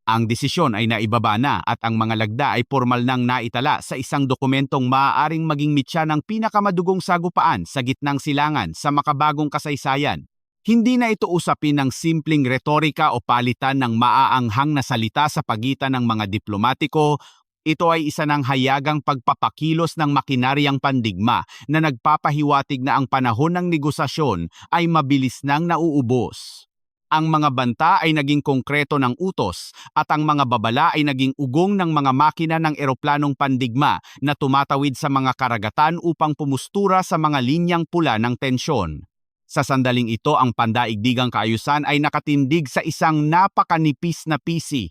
Ang desisyon ay naibaba na at ang mga lagda ay formal nang naitala sa isang dokumentong maaaring maging mitya ng pinakamadugong sagupaan sa gitnang silangan sa makabagong kasaysayan. Hindi na ito usapin ng simpleng retorika o palitan ng maaanghang na salita sa pagitan ng mga diplomatiko. Ito ay isa ng hayagang pagpapakilos ng makinaryang pandigma na nagpapahiwatig na ang panahon ng negosasyon ay mabilis nang nauubos. Ang mga banta ay naging konkreto ng utos at ang mga babala ay naging ugong ng mga makina ng eroplanong pandigma na tumatawid sa mga karagatan upang pumustura sa mga linyang pula ng tensyon. Sa sandaling ito, ang pandaigdigang kaayusan ay nakatindig sa isang napakanipis na pisi,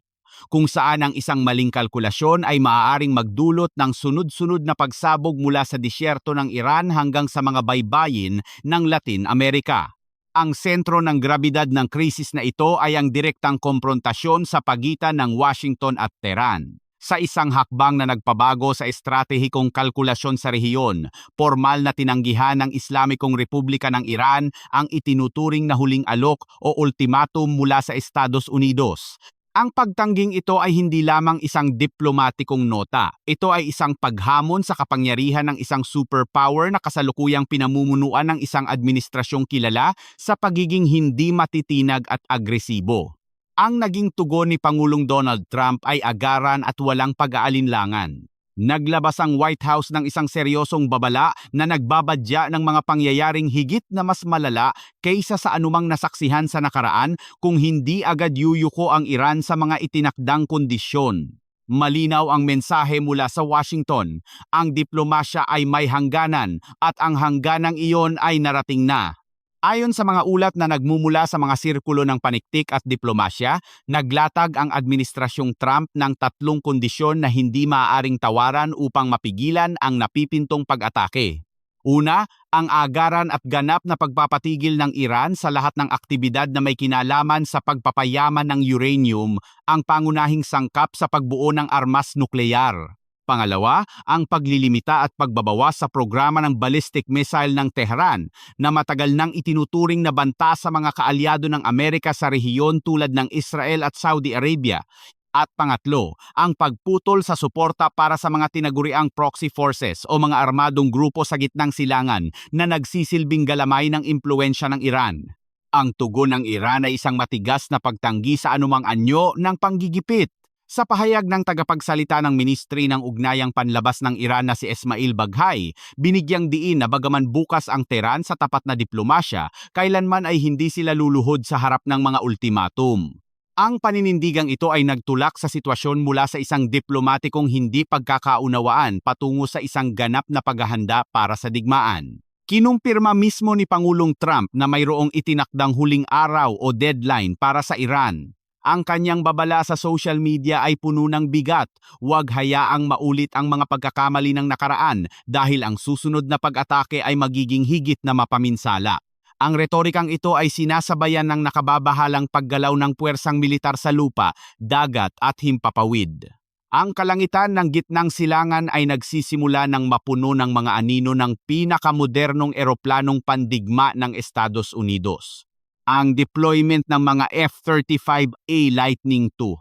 kung saan ang isang maling kalkulasyon ay maaaring magdulot ng sunod-sunod na pagsabog mula sa disyerto ng Iran hanggang sa mga baybayin ng Latin America. Ang sentro ng grabidad ng krisis na ito ay ang direktang komprontasyon sa pagitan ng Washington at Tehran. Sa isang hakbang na nagpabago sa estratehikong kalkulasyon sa rehiyon, formal na tinanggihan ng Islamikong Republika ng Iran ang itinuturing na huling alok o ultimatum mula sa Estados Unidos. Ang pagtangging ito ay hindi lamang isang diplomatikong nota. Ito ay isang paghamon sa kapangyarihan ng isang superpower na kasalukuyang pinamumunuan ng isang administrasyong kilala sa pagiging hindi matitinag at agresibo. Ang naging tugon ni Pangulong Donald Trump ay agaran at walang pag-aalinlangan. Naglabas ang White House ng isang seryosong babala na nagbabadya ng mga pangyayaring higit na mas malala kaysa sa anumang nasaksihan sa nakaraan kung hindi agad yuyuko ang Iran sa mga itinakdang kondisyon. Malinaw ang mensahe mula sa Washington. Ang diplomasya ay may hangganan at ang hangganang iyon ay narating na. Ayon sa mga ulat na nagmumula sa mga sirkulo ng paniktik at diplomasya, naglatag ang administrasyong Trump ng 3 kondisyon na hindi maaaring tawaran upang mapigilan ang napipintong pag-atake. Una, ang agaran at ganap na pagpapatigil ng Iran sa lahat ng aktibidad na may kinalaman sa pagpapayaman ng uranium, ang pangunahing sangkap sa pagbuo ng armas nukleyar. Pangalawa, ang paglilimita at pagbabawas sa programa ng ballistic missile ng Tehran na matagal nang itinuturing na banta sa mga kaalyado ng Amerika sa rehiyon tulad ng Israel at Saudi Arabia. At pangatlo, ang pagputol sa suporta para sa mga tinaguriang proxy forces o mga armadong grupo sa gitnang silangan na nagsisilbing galamay ng impluensya ng Iran. Ang tugon ng Iran ay isang matigas na pagtanggi sa anumang anyo ng panggigipit. Sa pahayag ng tagapagsalita ng Ministry ng Ugnayang Panlabas ng Iran na si Esmail Baghay, binigyang diin na bagaman bukas ang Tehran sa tapat na diplomasya, kailanman ay hindi sila luluhod sa harap ng mga ultimatum. Ang paninindigang ito ay nagtulak sa sitwasyon mula sa isang diplomatikong hindi pagkakaunawaan patungo sa isang ganap na paghahanda para sa digmaan. Kinumpirma mismo ni Pangulong Trump na mayroong itinakdang huling araw o deadline para sa Iran. Ang kanyang babala sa social media ay puno ng bigat. Huwag hayaang maulit ang mga pagkakamali ng nakaraan dahil ang susunod na pag-atake ay magiging higit na mapaminsala. Ang retorikang ito ay sinasabayan ng nakababahalang paggalaw ng puwersang militar sa lupa, dagat at himpapawid. Ang kalangitan ng gitnang silangan ay nagsisimula ng mapuno ng mga anino ng pinakamodernong eroplanong pandigma ng Estados Unidos. Ang deployment ng mga F-35A Lightning II,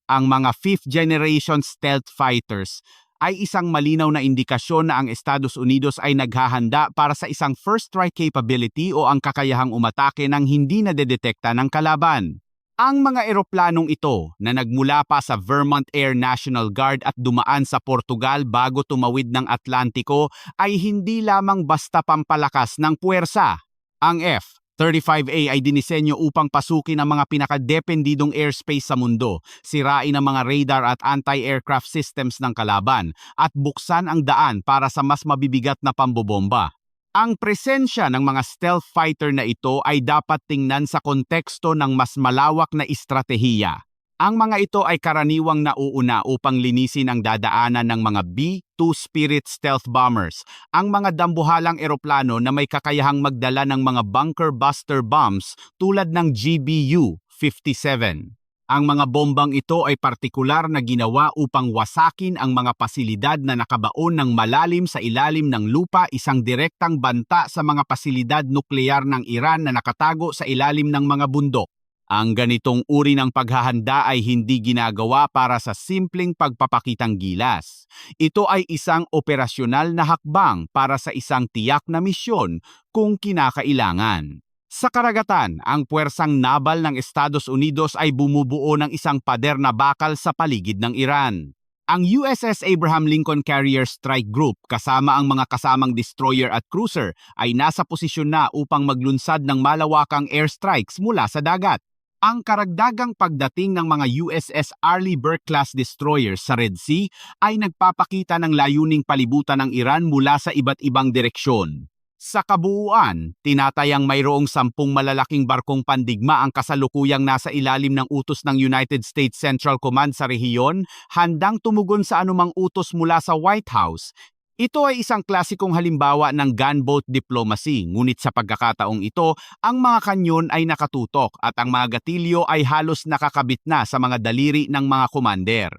ang mga 5th generation stealth fighters, ay isang malinaw na indikasyon na ang Estados Unidos ay naghahanda para sa isang first strike capability o ang kakayahang umatake ng hindi nadedetekta ng kalaban. Ang mga eroplanong ito na nagmula pa sa Vermont Air National Guard at dumaan sa Portugal bago tumawid ng Atlantiko ay hindi lamang basta pampalakas ng puwersa. Ang F-35A ay dinisenyo upang pasukin ang mga pinakadependidong airspace sa mundo, sirain ang mga radar at anti-aircraft systems ng kalaban, at buksan ang daan para sa mas mabibigat na pambobomba. Ang presensya ng mga stealth fighter na ito ay dapat tingnan sa konteksto ng mas malawak na estratehiya. Ang mga ito ay karaniwang nauuna upang linisin ang dadaanan ng mga B-2 Spirit stealth bombers, ang mga dambuhalang eroplano na may kakayahang magdala ng mga bunker buster bombs tulad ng GBU-57. Ang mga bombang ito ay partikular na ginawa upang wasakin ang mga pasilidad na nakabaon ng malalim sa ilalim ng lupa, isang direktang banta sa mga pasilidad nukleyar ng Iran na nakatago sa ilalim ng mga bundok. Ang ganitong uri ng paghahanda ay hindi ginagawa para sa simpleng pagpapakitang gilas. Ito ay isang operasyonal na hakbang para sa isang tiyak na misyon kung kinakailangan. Sa karagatan, ang puwersang nabal ng Estados Unidos ay bumubuo ng isang pader na bakal sa paligid ng Iran. Ang USS Abraham Lincoln Carrier Strike Group kasama ang mga kasamang destroyer at cruiser ay nasa posisyon na upang maglunsad ng malawakang airstrikes mula sa dagat. Ang karagdagang pagdating ng mga USS Arleigh Burke-class destroyers sa Red Sea ay nagpapakita ng layuning palibutan ng Iran mula sa iba't ibang direksyon. Sa kabuuan, tinatayang mayroong 10 malalaking barkong pandigma ang kasalukuyang nasa ilalim ng utos ng United States Central Command sa rehiyon, handang tumugon sa anumang utos mula sa White House. Ito ay isang klasikong halimbawa ng gunboat diplomacy, ngunit sa pagkakataong ito, ang mga kanyon ay nakatutok at ang mga gatilyo ay halos nakakabit na sa mga daliri ng mga commander.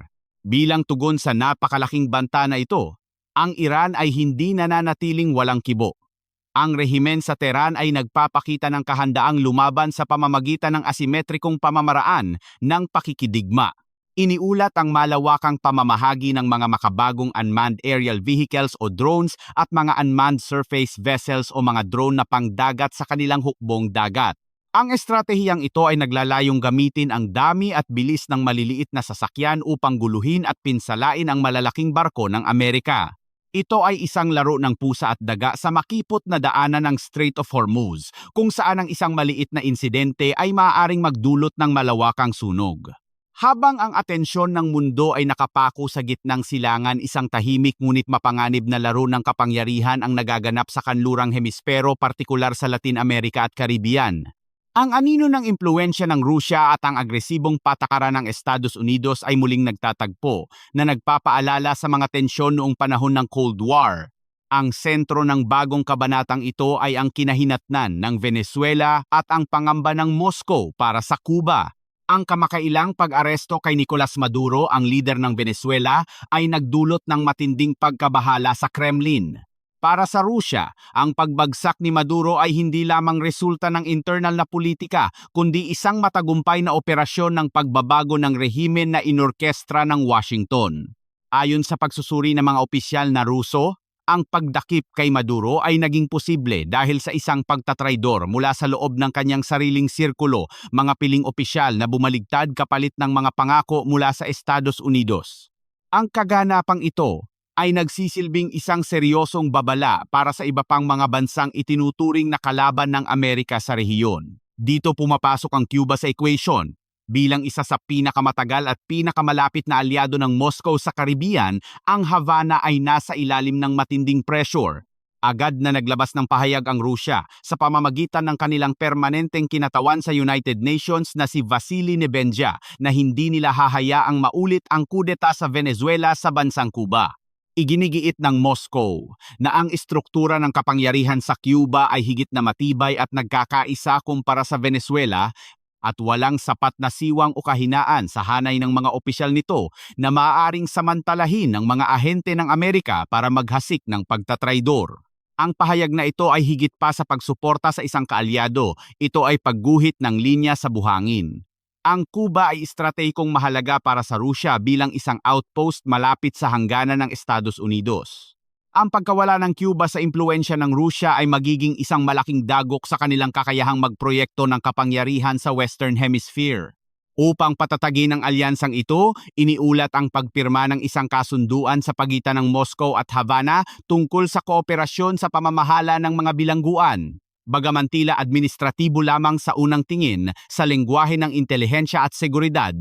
Bilang tugon sa napakalaking banta na ito, ang Iran ay hindi nananatiling walang kibo. Ang rehimen sa Tehran ay nagpapakita ng kahandaang lumaban sa pamamagitan ng asimetrikong pamamaraan ng pakikidigma. Iniulat ang malawakang pamamahagi ng mga makabagong unmanned aerial vehicles o drones at mga unmanned surface vessels o mga drone na pangdagat sa kanilang hukbong dagat. Ang estratehiyang ito ay naglalayong gamitin ang dami at bilis ng maliliit na sasakyan upang guluhin at pinsalain ang malalaking barko ng Amerika. Ito ay isang laro ng pusa at daga sa makipot na daanan ng Strait of Hormuz, kung saan ang isang maliit na insidente ay maaaring magdulot ng malawakang sunog. Habang ang atensyon ng mundo ay nakapako sa gitnang silangan, isang tahimik ngunit mapanganib na laro ng kapangyarihan ang nagaganap sa kanlurang hemispero, partikular sa Latin America at Caribbean. Ang anino ng impluensya ng Rusya at ang agresibong patakaran ng Estados Unidos ay muling nagtatagpo na nagpapaalala sa mga tensyon noong panahon ng Cold War. Ang sentro ng bagong kabanatang ito ay ang kinahinatnan ng Venezuela at ang pangamba ng Moscow para sa Cuba. Ang kamakailang pag-aresto kay Nicolas Maduro, ang lider ng Venezuela, ay nagdulot ng matinding pagkabahala sa Kremlin. Para sa Rusya, ang pagbagsak ni Maduro ay hindi lamang resulta ng internal na politika, kundi isang matagumpay na operasyon ng pagbabago ng rehimen na inorkestra ng Washington. Ayon sa pagsusuri ng mga opisyal na Ruso, ang pagdakip kay Maduro ay naging posible dahil sa isang pagtatraidor mula sa loob ng kanyang sariling sirkulo, mga piling opisyal na bumaligtad kapalit ng mga pangako mula sa Estados Unidos. Ang kaganapang ito ay nagsisilbing isang seryosong babala para sa iba pang mga bansang itinuturing na kalaban ng Amerika sa rehiyon. Dito pumapasok ang Cuba sa equation. Bilang isa sa pinakamatagal at pinakamalapit na alyado ng Moscow sa Caribbean, ang Havana ay nasa ilalim ng matinding pressure. Agad na naglabas ng pahayag ang Rusya sa pamamagitan ng kanilang permanenteng kinatawan sa United Nations na si Vasily Nebenja na hindi nila hahayaang maulit ang kudeta sa Venezuela sa bansang Cuba. Iginigiit ng Moscow na ang istruktura ng kapangyarihan sa Cuba ay higit na matibay at nagkakaisa kumpara sa Venezuela at walang sapat na siwang o kahinaan sa hanay ng mga opisyal nito na maaaring samantalahin ng mga ahente ng Amerika para maghasik ng pagtatraidor. Ang pahayag na ito ay higit pa sa pagsuporta sa isang kaalyado, ito ay pagguhit ng linya sa buhangin. Ang Cuba ay estratehikong mahalaga para sa Rusya bilang isang outpost malapit sa hangganan ng Estados Unidos. Ang pagkawala ng Cuba sa impluensya ng Rusya ay magiging isang malaking dagok sa kanilang kakayahang magproyekto ng kapangyarihan sa Western Hemisphere. Upang patatagin ang alyansang ito, iniulat ang pagpirma ng isang kasunduan sa pagitan ng Moscow at Havana tungkol sa kooperasyon sa pamamahala ng mga bilangguan. Bagaman tila administratibo lamang sa unang tingin sa lengguwahe ng intelihensya at seguridad,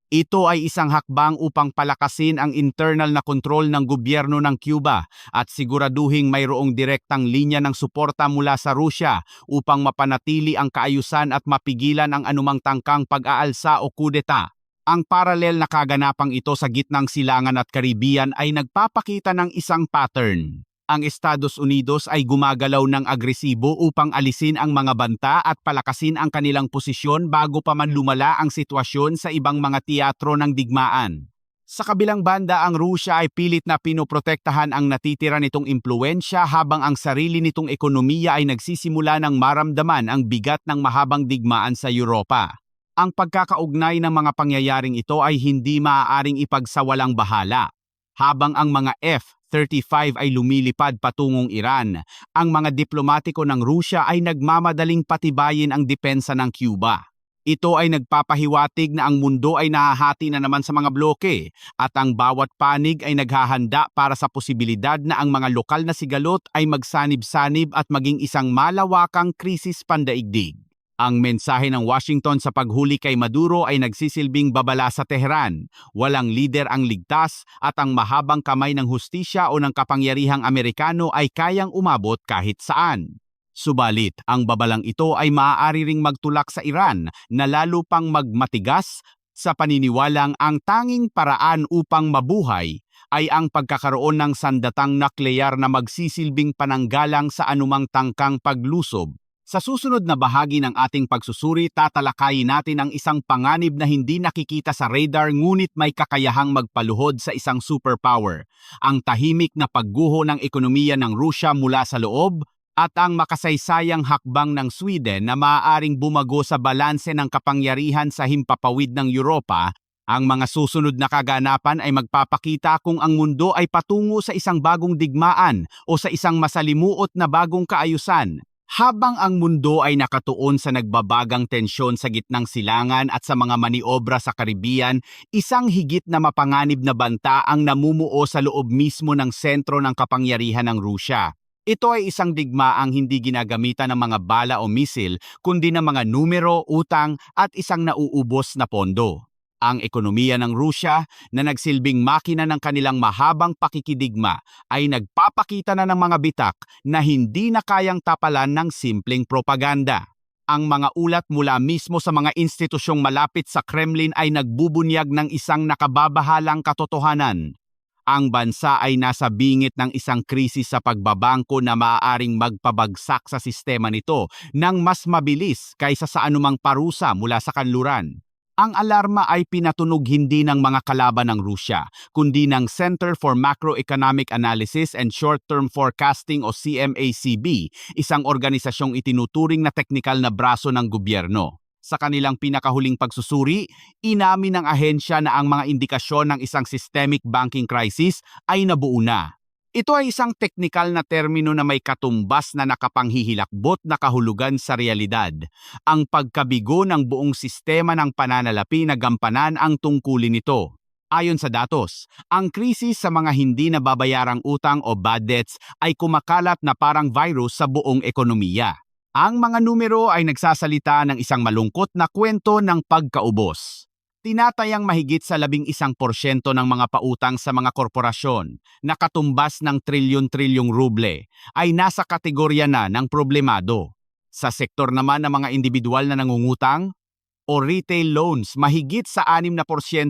ito ay isang hakbang upang palakasin ang internal na kontrol ng gobyerno ng Cuba at siguraduhing mayroong direktang linya ng suporta mula sa Rusya upang mapanatili ang kaayusan at mapigilan ang anumang tangkang pag-aalsa o kudeta. Ang paralel na kaganapang ito sa gitnang silangan at Caribbean ay nagpapakita ng isang pattern. Ang Estados Unidos ay gumagalaw ng agresibo upang alisin ang mga banta at palakasin ang kanilang posisyon bago pa man lumala ang sitwasyon sa ibang mga teatro ng digmaan. Sa kabilang banda, ang Rusya ay pilit na pinoprotektahan ang natitira nitong impluensya habang ang sarili nitong ekonomiya ay nagsisimula ng maramdaman ang bigat ng mahabang digmaan sa Europa. Ang pagkakaugnay ng mga pangyayaring ito ay hindi maaaring ipagsawalang bahala. Habang ang mga F-35 ay lumilipad patungong Iran, ang mga diplomatiko ng Rusya ay nagmamadaling patibayin ang depensa ng Cuba. Ito ay nagpapahiwatig na ang mundo ay nahahati na naman sa mga bloke at ang bawat panig ay naghahanda para sa posibilidad na ang mga lokal na sigalot ay magsanib-sanib at maging isang malawakang krisis pandaigdig. Ang mensahe ng Washington sa paghuli kay Maduro ay nagsisilbing babala sa Tehran. Walang lider ang ligtas at ang mahabang kamay ng hustisya o ng kapangyarihang Amerikano ay kayang umabot kahit saan. Subalit, ang babalang ito ay maaari ring magtulak sa Iran na lalo pang magmatigas sa paniniwalang ang tanging paraan upang mabuhay ay ang pagkakaroon ng sandatang nukleyar na magsisilbing pananggalang sa anumang tangkang paglusob. Sa susunod na bahagi ng ating pagsusuri, tatalakayin natin ang isang panganib na hindi nakikita sa radar ngunit may kakayahang magpaluhod sa isang superpower, ang tahimik na pagguho ng ekonomiya ng Rusya mula sa loob at ang makasaysayang hakbang ng Sweden na maaaring bumago sa balanse ng kapangyarihan sa himpapawid ng Europa. Ang mga susunod na kaganapan ay magpapakita kung ang mundo ay patungo sa isang bagong digmaan o sa isang masalimuot na bagong kaayusan. Habang ang mundo ay nakatuon sa nagbabagang tensyon sa gitnang silangan at sa mga maniobra sa Caribbean, isang higit na mapanganib na banta ang namumuo sa loob mismo ng sentro ng kapangyarihan ng Rusya. Ito ay isang digmaang hindi ginagamitan ng mga bala o misil, kundi ng mga numero, utang at isang nauubos na pondo. Ang ekonomiya ng Rusya na nagsilbing makina ng kanilang mahabang pakikidigma ay nagpapakita na ng mga bitak na hindi na kayang tapalan ng simpleng propaganda. Ang mga ulat mula mismo sa mga institusyong malapit sa Kremlin ay nagbubunyag ng isang nakababahalang katotohanan. Ang bansa ay nasa bingit ng isang krisis sa pagbabangko na maaaring magpabagsak sa sistema nito ng mas mabilis kaysa sa anumang parusa mula sa kanluran. Ang alarma ay pinatunog hindi ng mga kalaban ng Rusya, kundi ng Center for Macroeconomic Analysis and Short-Term Forecasting o CMACB, isang organisasyong itinuturing na teknikal na braso ng gobyerno. Sa kanilang pinakahuling pagsusuri, inamin ng ahensya na ang mga indikasyon ng isang systemic banking crisis ay nabuo na. Ito ay isang teknikal na termino na may katumbas na nakapanghihilakbot na kahulugan sa realidad. Ang pagkabigo ng buong sistema ng pananalapi na gampanan ang tungkulin nito. Ayon sa datos, ang krisis sa mga hindi nababayarang utang o bad debts ay kumakalat na parang virus sa buong ekonomiya. Ang mga numero ay nagsasalita ng isang malungkot na kwento ng pagkaubos. Tinatayang mahigit sa 11% ng mga pautang sa mga korporasyon na katumbas ng trilyon-trilyong ruble ay nasa kategorya na ng problemado. Sa sektor naman ng mga individual na nangungutang o retail loans, mahigit sa 6%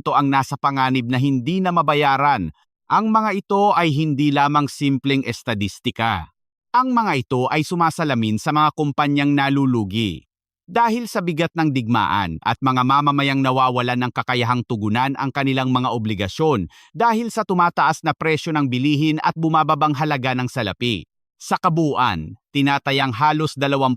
ang nasa panganib na hindi na mabayaran. Ang mga ito ay hindi lamang simpleng estadistika. Ang mga ito ay sumasalamin sa mga kumpanyang nalulugi. Dahil sa bigat ng digmaan at mga mamamayang nawawalan ng kakayahang tugunan ang kanilang mga obligasyon dahil sa tumataas na presyo ng bilihin at bumababang halaga ng salapi. Sa kabuuan, tinatayang halos 20%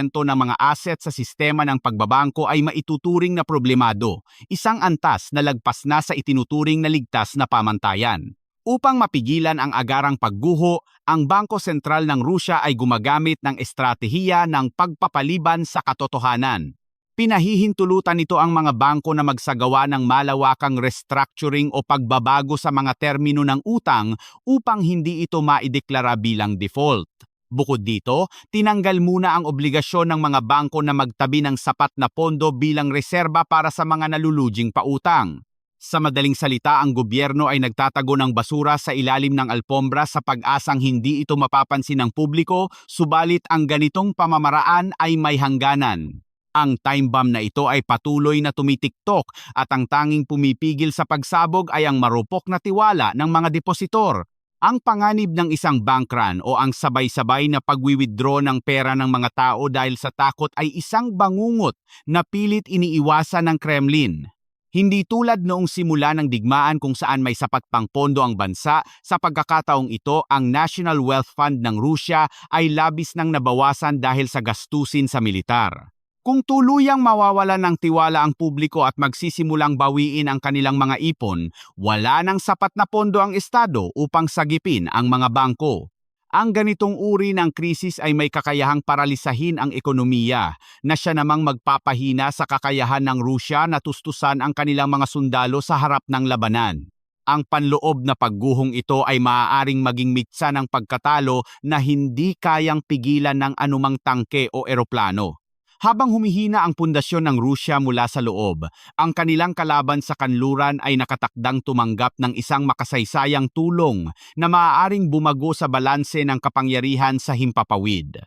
ng mga asset sa sistema ng pagbabangko ay maituturing na problemado, isang antas na lagpas na sa itinuturing na ligtas na pamantayan. Upang mapigilan ang agarang pagguho, ang Bangko Sentral ng Rusya ay gumagamit ng estratehiya ng pagpapaliban sa katotohanan. Pinahihintulutan nito ang mga bangko na magsagawa ng malawakang restructuring o pagbabago sa mga termino ng utang upang hindi ito maideklara bilang default. Bukod dito, tinanggal muna ang obligasyon ng mga bangko na magtabi ng sapat na pondo bilang reserba para sa mga naluluging pautang. Sa madaling salita, ang gobyerno ay nagtatago ng basura sa ilalim ng alpombra sa pag-asang hindi ito mapapansin ng publiko, subalit ang ganitong pamamaraan ay may hangganan. Ang time bomb na ito ay patuloy na tumitiktok at ang tanging pumipigil sa pagsabog ay ang marupok na tiwala ng mga depositor. Ang panganib ng isang bank run o ang sabay-sabay na pagwi-withdraw ng pera ng mga tao dahil sa takot ay isang bangungot na pilit iniiwasan ng Kremlin. Hindi tulad noong simula ng digmaan kung saan may sapat pang pondo ang bansa, sa pagkakataong ito ang National Wealth Fund ng Rusya ay labis nang nabawasan dahil sa gastusin sa militar. Kung tuluyang mawawalan ng tiwala ang publiko at magsisimulang bawiin ang kanilang mga ipon, wala nang sapat na pondo ang Estado upang sagipin ang mga bangko. Ang ganitong uri ng krisis ay may kakayahang paralisahin ang ekonomiya na siya namang magpapahina sa kakayahan ng Rusya na tustusan ang kanilang mga sundalo sa harap ng labanan. Ang panloob na pagguhong ito ay maaaring maging mitsa ng pagkatalo na hindi kayang pigilan ng anumang tangke o eroplano. Habang humihina ang pundasyon ng Rusya mula sa loob, ang kanilang kalaban sa kanluran ay nakatakdang tumanggap ng isang makasaysayang tulong na maaaring bumago sa balanse ng kapangyarihan sa himpapawid.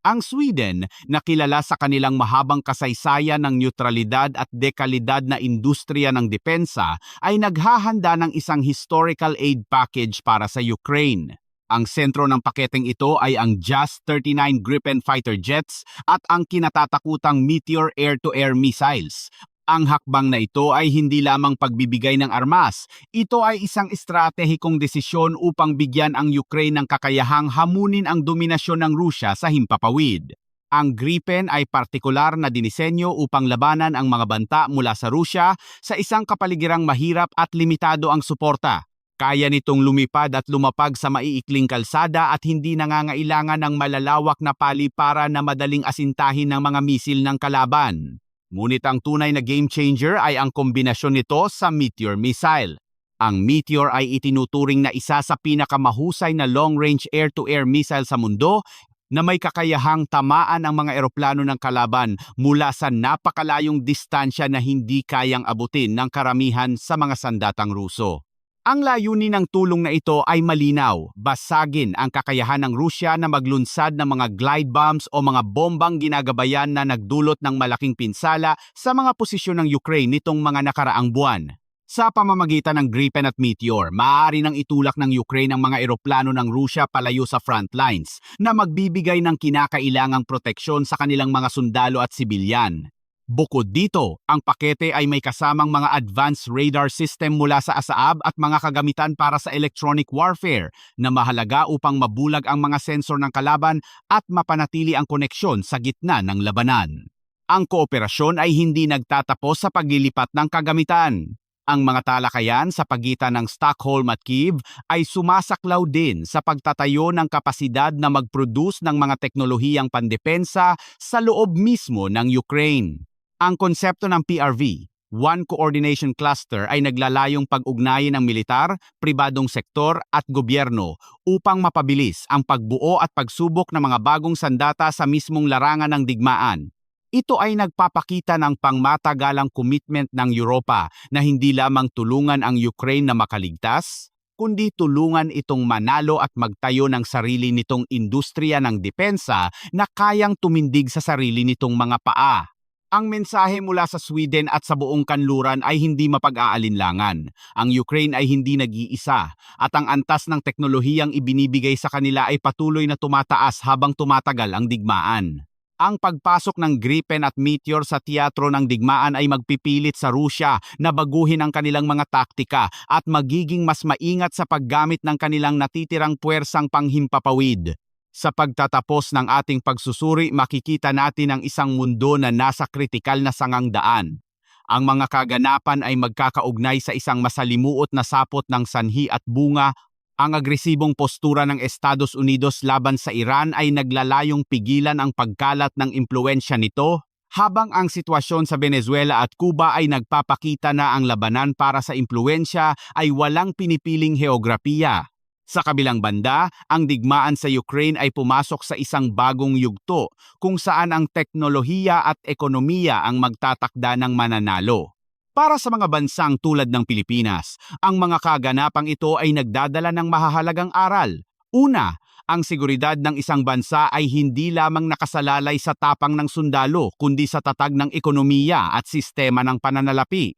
Ang Sweden, na kilala sa kanilang mahabang kasaysayan ng neutralidad at dekalidad na industriya ng depensa, ay naghahanda ng isang historical aid package para sa Ukraine. Ang sentro ng paketeng ito ay ang JAS-39 Gripen fighter jets at ang kinatatakutang Meteor air-to-air missiles. Ang hakbang na ito ay hindi lamang pagbibigay ng armas, ito ay isang estratehikong desisyon upang bigyan ang Ukraine ng kakayahang hamunin ang dominasyon ng Rusya sa himpapawid. Ang Gripen ay partikular na dinisenyo upang labanan ang mga banta mula sa Rusya sa isang kapaligirang mahirap at limitado ang suporta. Kaya nitong lumipad at lumapag sa maiikling kalsada at hindi nangangailangan ng malalawak na paliparan na madaling asintahin ng mga misil ng kalaban. Ngunit ang tunay na game changer ay ang kombinasyon nito sa Meteor missile. Ang Meteor ay itinuturing na isa sa pinakamahusay na long-range air-to-air missile sa mundo na may kakayahang tamaan ang mga eroplano ng kalaban mula sa napakalayong distansya na hindi kayang abutin ng karamihan sa mga sandatang Ruso. Ang layunin ng tulong na ito ay malinaw, basagin ang kakayahan ng Rusya na maglunsad ng mga glide bombs o mga bombang ginagabayan na nagdulot ng malaking pinsala sa mga posisyon ng Ukraine nitong mga nakaraang buwan. Sa pamamagitan ng Gripen at Meteor, maaari nang itulak ng Ukraine ang mga eroplano ng Rusya palayo sa front lines na magbibigay ng kinakailangang proteksyon sa kanilang mga sundalo at sibilyan. Bukod dito, ang pakete ay may kasamang mga advanced radar system mula sa ASAAB at mga kagamitan para sa electronic warfare na mahalaga upang mabulag ang mga sensor ng kalaban at mapanatili ang koneksyon sa gitna ng labanan. Ang kooperasyon ay hindi nagtatapos sa paglilipat ng kagamitan. Ang mga talakayan sa pagitan ng Stockholm at Kyiv ay sumasaklaw din sa pagtatayo ng kapasidad na mag-produce ng mga teknolohiyang pandepensa sa loob mismo ng Ukraine. Ang konsepto ng PRV, One Coordination Cluster, ay naglalayong pag-ugnayin ng militar, pribadong sektor at gobyerno upang mapabilis ang pagbuo at pagsubok ng mga bagong sandata sa mismong larangan ng digmaan. Ito ay nagpapakita ng pangmatagalang commitment ng Europa na hindi lamang tulungan ang Ukraine na makaligtas, kundi tulungan itong manalo at magtayo ng sarili nitong industriya ng depensa na kayang tumindig sa sarili nitong mga paa. Ang mensahe mula sa Sweden at sa buong kanluran ay hindi mapag-aalinlangan. Ang Ukraine ay hindi nag-iisa at ang antas ng teknolohiyang ibinibigay sa kanila ay patuloy na tumataas habang tumatagal ang digmaan. Ang pagpasok ng Gripen at Meteor sa teatro ng digmaan ay magpipilit sa Rusya na baguhin ang kanilang mga taktika at magiging mas maingat sa paggamit ng kanilang natitirang puwersang panghimpapawid. Sa pagtatapos ng ating pagsusuri, makikita natin ang isang mundo na nasa kritikal na sangangdaan. Ang mga kaganapan ay magkakaugnay sa isang masalimuot na sapot ng sanhi at bunga. Ang agresibong postura ng Estados Unidos laban sa Iran ay naglalayong pigilan ang pagkalat ng impluwensya nito, habang ang sitwasyon sa Venezuela at Cuba ay nagpapakita na ang labanan para sa impluwensya ay walang pinipiling heograpiya. Sa kabilang banda, ang digmaan sa Ukraine ay pumasok sa isang bagong yugto kung saan ang teknolohiya at ekonomiya ang magtatakda ng mananalo. Para sa mga bansang tulad ng Pilipinas, ang mga kaganapang ito ay nagdadala ng mahahalagang aral. Una, ang seguridad ng isang bansa ay hindi lamang nakasalalay sa tapang ng sundalo kundi sa tatag ng ekonomiya at sistema ng pananalapi.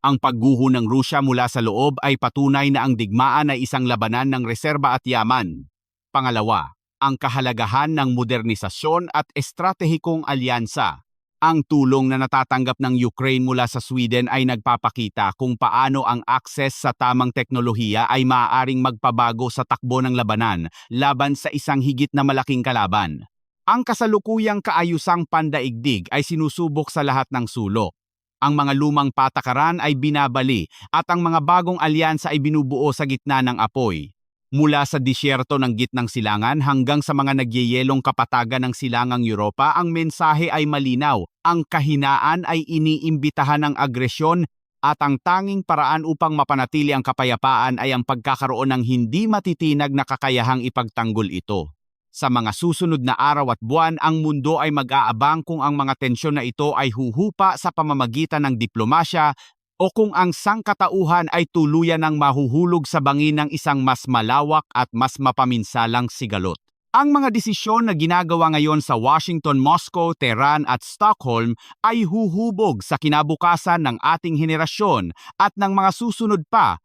Ang pagguho ng Rusya mula sa loob ay patunay na ang digmaan ay isang labanan ng reserba at yaman. Pangalawa, ang kahalagahan ng modernisasyon at estratehikong alyansa. Ang tulong na natatanggap ng Ukraine mula sa Sweden ay nagpapakita kung paano ang akses sa tamang teknolohiya ay maaaring magpabago sa takbo ng labanan laban sa isang higit na malaking kalaban. Ang kasalukuyang kaayusang pandaigdig ay sinusubok sa lahat ng sulok. Ang mga lumang patakaran ay binabali at ang mga bagong alyansa ay binubuo sa gitna ng apoy. Mula sa disyerto ng gitnang silangan hanggang sa mga nagyeyelong kapatagan ng silangang Europa, ang mensahe ay malinaw. Ang kahinaan ay iniimbitahan ng agresyon at ang tanging paraan upang mapanatili ang kapayapaan ay ang pagkakaroon ng hindi matitinag na kakayahang ipagtanggol ito. Sa mga susunod na araw at buwan, ang mundo ay mag-aabang kung ang mga tensyon na ito ay huhupa sa pamamagitan ng diplomasya o kung ang sangkatauhan ay tuluyan ng mahuhulog sa bangin ng isang mas malawak at mas mapaminsalang sigalot. Ang mga desisyon na ginagawa ngayon sa Washington, Moscow, Tehran at Stockholm ay huhubog sa kinabukasan ng ating henerasyon at ng mga susunod pa